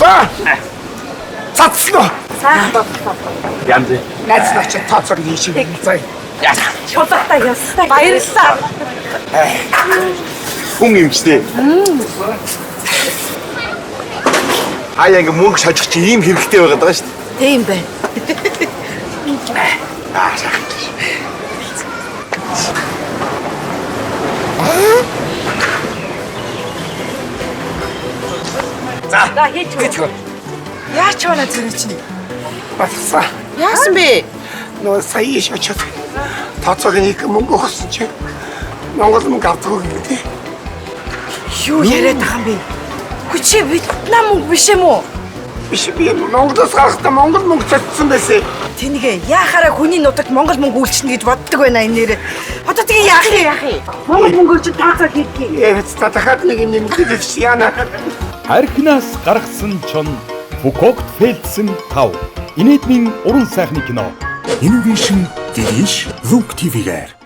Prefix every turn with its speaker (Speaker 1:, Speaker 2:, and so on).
Speaker 1: За. Цацлоо.
Speaker 2: Янз.
Speaker 1: Найзлаач тооцоо хийшиг заа.
Speaker 3: Чулуутай ястай. Баярлалаа.
Speaker 2: Хүн юмчтэй. Аяа ингээ мөнгө шажих чи ийм хэрэгтэй байгаад байгаа шүү дээ.
Speaker 3: Тийм байна. За хийж үү. Яач чанаа зэрэг чинь.
Speaker 1: Батсаа.
Speaker 3: Яасан бэ?
Speaker 1: Нөө сая шочод. Тооцоог нэг мөнгө өгсөн чи. Монгол мөнгө авдаг гэдэг.
Speaker 3: Юу яриад байгаа юм бэ? Хүчи Вьетнам мөнгө биш юм уу?
Speaker 1: Биш би Монголоос гарахдаа монгол мөнгө цацсан байсан.
Speaker 3: Тэнийгээ яахаараа хүний нутагт монгол мөнгө үйлчнэ гэж боддог байна энэ нэрээ. Одоо тэгээ яах юм? Монгол мөнгөөр чи тооцоо хийдгийг.
Speaker 1: Та дахиад нэг юм мэдээж яана.
Speaker 4: Архинаас гаргасан чон Фукогт фэлдсэн тав. Инэдмийн уран сайхны кино.
Speaker 5: Innovation Digital Look TV-гээр